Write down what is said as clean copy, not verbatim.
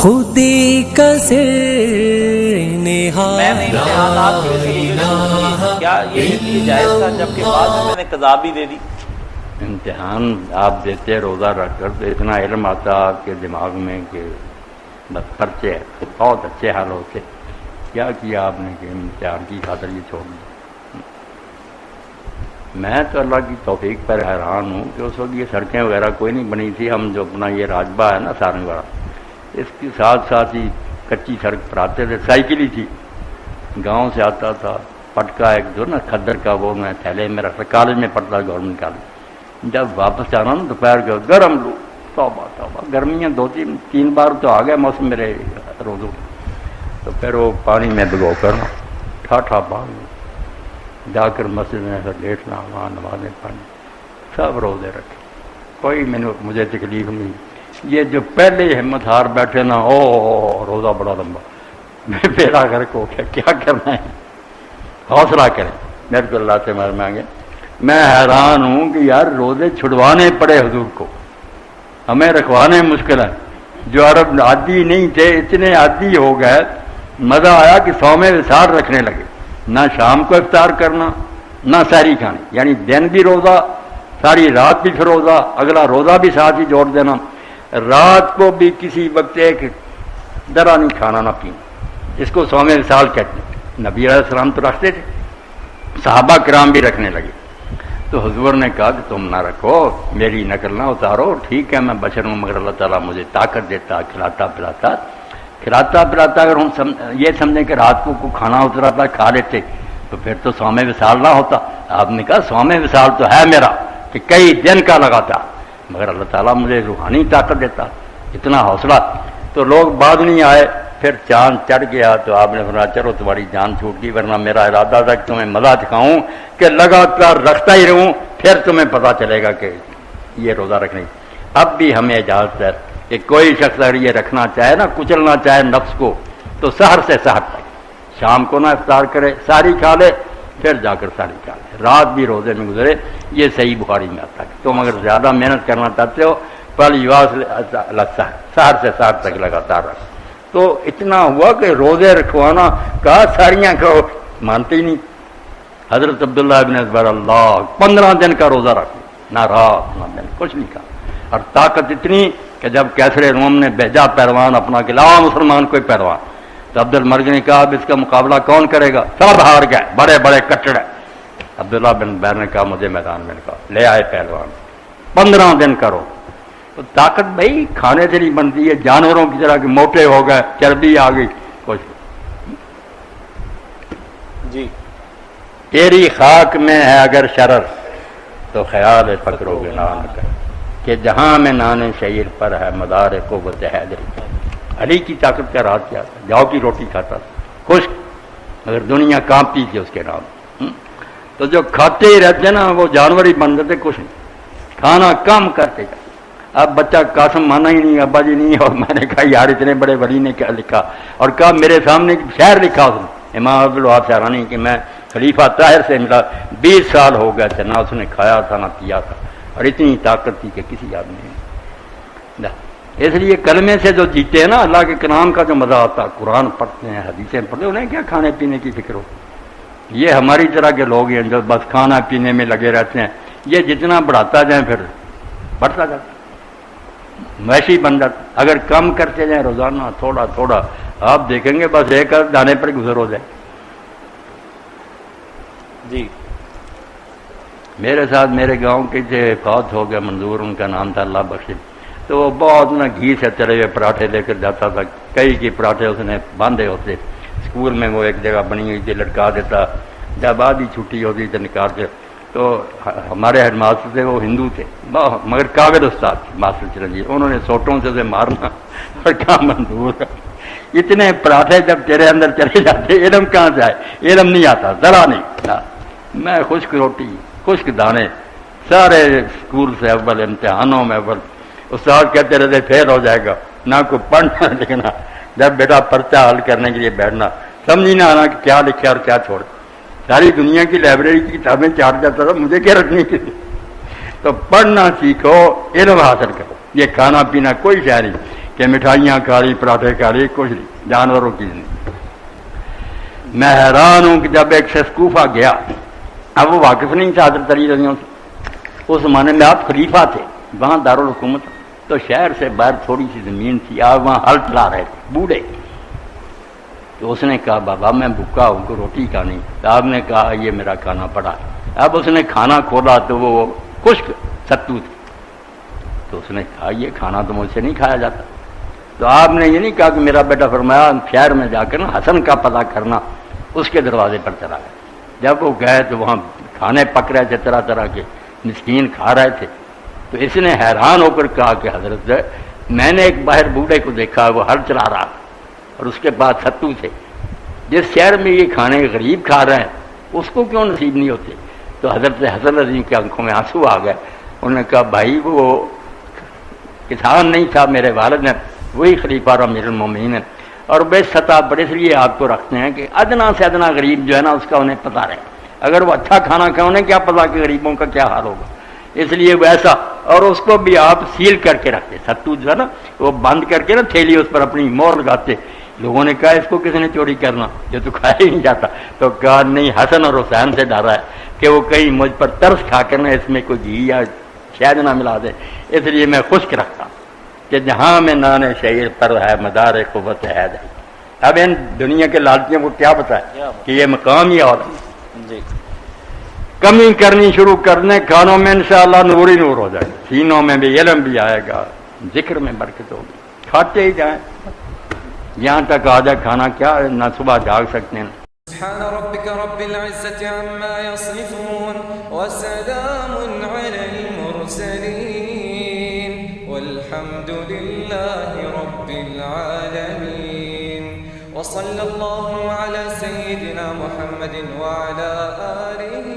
خودی کا سر نہاد میں نے امتحانات کے لیے کیا یہ لیے جائز تھا جبکہ بعد میں نے قضا بھی دے دی؟ امتحان آپ دیتے روزہ رکھ کر تو اتنا علم آتا آپ کے دماغ میں کہ بس خرچے بہت اچھے حال ہوتے. کیا کیا آپ نے کہ امتحان کی خاطر یہ چھوڑ دیا؟ میں تو اللہ کی توفیق پر حیران ہوں کہ اس وقت یہ سڑکیں وغیرہ کوئی نہیں بنی تھی. ہم جو اپنا یہ راجبہ ہے نا سارنگ والا، اس کے ساتھ ساتھ ہی کچی سڑک پر آتے تھے. سائیکل ہی تھی، گاؤں سے آتا تھا. پٹکا ایک جو نا کھدر کا وہ میں تھیلے میں رکھتا، کالج میں پڑھتا گورنمنٹ کالج. جب واپس جانا نا دوپہر کو گرم لو، توبہ توبہ، گرمیاں دو تین بار تو آ گیا موسم میرے روزوں. تو پھر وہ پانی میں بھگو کر ٹھاٹھا پانی جا کر مسجد میں لیٹنا، وہاں نمازیں پڑھنی، سب روزے رکھے. کوئی مجھے تکلیف نہیں. یہ جو پہلے ہمت ہار بیٹھے نا، او روزہ بڑا لمبا، میرا گھر کو کیا کرنا ہے. حوصلہ کریں، میرے کو اللہ سے مانگے. میں حیران ہوں کہ یار روزے چھڑوانے پڑے حضور کو، ہمیں رکھوانے مشکل ہے. جو عرب عادی نہیں تھے اتنے عادی ہو گئے. مزہ آیا کہ صوم وصال رکھنے لگے، نہ شام کو افطار کرنا نہ سحری کھانی، یعنی دن بھی روزہ، ساری رات بھی پھر روزہ، اگلا روزہ بھی ساتھ ہی جوڑ دینا. رات کو بھی کسی وقت ایک ذرا نہیں کھانا نہ پینا. اس کو صوم وصال کہتے ہیں. نبی علیہ السلام تو رکھتے تھے، صحابہ کرام بھی رکھنے لگے. تو حضور نے کہا کہ تم نہ رکھو، میری نقل نہ اتارو. ٹھیک ہے میں بشر ہوں مگر اللہ تعالیٰ مجھے طاقت دیتا، کھلاتا پلاتا. اگر ہم یہ سمجھیں کہ رات کو کھانا اتراتا کھا لیتے تو پھر تو صوم وصال نہ ہوتا. آپ نے کہا صوم وصال تو ہے میرا کہ کئی دن کا لگاتا، مگر اللہ تعالیٰ مجھے روحانی طاقت دیتا. اتنا حوصلہ. تو لوگ بعد نہیں آئے. پھر چاند چڑھ گیا تو آپ نے فرمایا چلو تمہاری جان چھوٹ گئی، ورنہ میرا ارادہ تھا کہ تمہیں مزہ دکھاؤں کہ لگاتار رکھتا ہی رہوں، پھر تمہیں پتہ چلے گا کہ یہ روزہ رکھنے. اب بھی ہمیں اجازت ہے کہ کوئی شخص اگر یہ رکھنا چاہے نا، کچلنا چاہے نفس کو، تو سحر سے سحر تک، شام کو نہ افطار کرے، ساری کھا لے، پھر جا کر ساری کھا لے، رات بھی روزے میں گزرے. یہ صحیح بخاری میں آتا ہے. تم اگر زیادہ محنت کرنا چاہتے ہو پل یواز سحر سے سحر تک لگاتار رکھ. تو اتنا ہوا کہ روزے رکھوانا کہا ساریاں کہو، مانتے ہی نہیں. حضرت عبداللہ ابن زبیر اللہ 15 دن کا روزہ رکھا، نہ رات نہ دن، کچھ نہیں کہا. اور طاقت اتنی کہ جب کیسر روم نے بھیجا پیروان اپنا کہ لاؤ مسلمان کوئی پیروان، تو عبد المرگ نے کہا اب اس کا مقابلہ کون کرے گا؟ سب ہار گئے، بڑے بڑے کٹڑ. عبداللہ بن زبیر نے کہا مجھے میدان میں کہا لے آئے پہلوان. 15 دن کرو. تو طاقت بھائی کھانے سے نہیں بنتی ہے، جانوروں کی طرح کہ موٹے ہو گئے، چربی آ گئی، کچھ. جی تیری خاک میں ہے اگر شرر تو خیال فکر و گناہ نہ کر، کہ جہاں میں نانے شعیر پر ہے مدار قوت حیدری. علی کی طاقت کا راز کیا تھا؟ جاؤ کی روٹی کھاتا تھا، خشک، مگر دنیا کانپتی تھی اس کے نام. تو جو کھاتے ہی رہتے نا وہ جانور ہی بن جاتے، کچھ نہیں، کھانا کم کرتے جاتے. اب بچہ قاسم مانا ہی نہیں، ابا جی نہیں. اور میں نے کہا یار اتنے بڑے ولی نے کیا لکھا؟ اور کہا میرے سامنے شعر لکھا اس نے، امام عبدالوہاب شعرانی، کہ میں خلیفہ طاہر سے ملا، 20 سال ہو گئے تھے، نہ اس نے کھایا تھا نہ پیا تھا، اور اتنی طاقت تھی کہ کسی آدمی نے. اس لیے کلمے سے جو جیتے ہیں نا، اللہ کے کلام کا جو مزہ آتا، قرآن پڑھتے ہیں، حدیثیں پڑھتے ہیں، انہیں کیا کھانے پینے کی فکر ہو. یہ ہماری طرح کے لوگ ہیں جو بس کھانا پینے میں لگے رہتے ہیں. یہ جتنا بڑھاتا جائیں پھر بڑھتا جاتا، ویسے بن جاتا. اگر کم کرتے جائیں روزانہ تھوڑا تھوڑا، آپ دیکھیں گے بس ایک دانے پر گزر ہو جائے. جی میرے ساتھ میرے گاؤں کے جو فوت ہو گیا منظور، ان کا نام تھا اللہ بخش. تو وہ بہت نا گھی سے چلے ہوئے پراٹھے لے کر جاتا تھا. کئی کی پراٹھے اس نے باندھے ہوتے. اسکول میں وہ ایک جگہ بنی ہوئی تھی، لٹکا دیتا. جب آدھی چھٹی ہوتی تھی نکال کے. تو ہمارے ہیڈ ماسٹر تھے، وہ ہندو تھے مگر کاغذ استاد تھے، ماسٹر چرنجیت. انہوں نے سوٹوں سے مارنا اور کہا منظور اتنے پراٹھے جب تیرے اندر چلے جاتے علم کہاں سے آئے؟ علم نہیں آتا ذرا نہیں. میں خشک روٹی، خشک دانے، سارے اسکول سے اول، امتحانوں میں اول. استاد کہتے رہتے فیل ہو جائے گا، نہ کوئی پڑھنا لکھنا. جب بیٹا پرچہ حل کرنے کے لیے بیٹھنا، سمجھ نہیں آنا کہ کیا لکھے اور کیا چھوڑ. ساری دنیا کی لائبریری کی کتابیں چاٹ جاتا تھا، مجھے کیا رکھنی تھی. تو پڑھنا سیکھو، علم حاصل کرو. یہ کھانا پینا کوئی شے نہیں. کہ مٹھائیاں کھا لی پراٹھے کھا لی کچھ نہیں جانوروں کی زندگی. میں حیران ہوں کہ جب ایک شخص کوفہ گیا, اب وہ واقف نہیں تھا حضرت علی رضی اللہ عنہ سے, اس زمانے میں آپ خلیفہ تھے, وہاں دارالحکومت, تو شہر سے باہر تھوڑی سی زمین تھی, آپ وہاں ہل چلا رہے تھے بوڑھے. تو اس نے کہا بابا میں بھوکا ہوں کو روٹی کھانی. تو آپ نے کہا یہ میرا کھانا پڑا. اب اس نے کھانا کھولا تو وہ خشک ستو تھے. تو اس نے کہا یہ کھانا تو مجھ سے نہیں کھایا جاتا. تو آپ نے یہ نہیں کہا کہ میرا بیٹا فرمایا شہر میں جا کر نا حسن کا پتہ کرنا, اس کے دروازے پر چلا گیا. جب وہ گئے تو وہاں کھانے پک رہے تھے, طرح طرح کے مسکین کھا رہے تھے. تو اس نے حیران ہو کر کہا کہ حضرت میں نے ایک باہر بوڑھے کو دیکھا وہ ہل چلا رہا اور اس کے بعد ستو تھے. جس شہر میں یہ کھانے غریب کھا رہے ہیں اس کو کیوں نصیب نہیں ہوتے؟ تو حضرت حسن رضی کی آنکھوں میں آنسو آ گئے. انہوں نے کہا بھائی وہ کسان نہیں تھا, میرے والد نے وہی خلیفہ اور امیر المومنین ہے, اور بے سطح پر اس لیے آپ کو رکھتے ہیں کہ ادنا سے ادنا غریب جو ہے نا اس کا انہیں پتہ رہے. اگر وہ اچھا کھانا کھائے انہیں کیا پتا کہ غریبوں کا کیا حال ہوگا, اس لیے ویسا. اور اس کو بھی آپ سیل کر کے رکھتے, ستو جو ہے نا وہ بند کر کے نا تھیلی اس پر اپنی مور لگاتے. لوگوں نے کہا اس کو کس نے چوری کرنا, یہ تو کھایا ہی نہیں جاتا. تو کہا نہیں, حسن اور حسین سے ڈرا ہے کہ وہ کہیں مجھ پر ترس کھا کر نہ اس میں کوئی گھی یا شہد نہ ملا دے, اس لیے میں خشک رکھتا کہ جہاں میں نان شعیر پر ہے مدار قوت ہے. اب ان دنیا کے لالچیوں کو کیا پتا ہے کہ یہ مقام ہی اور جی کمی کرنی شروع کرنے کھانوں میں انشاءاللہ نور ہی نور ہو جائے گا, سینوں میں بھی علم بھی آئے گا, ذکر میں برکت ہوگی. کھاتے ہی جائیں, یہاں تک آ جائے کھانا کیا نہ صبح جاگ سکتے ہیں. سبحان ربك رب العزة عما يصفون وسلام على المرسلين والحمد لله رب العالمين وصلى الله على سيدنا محمد وعلى آله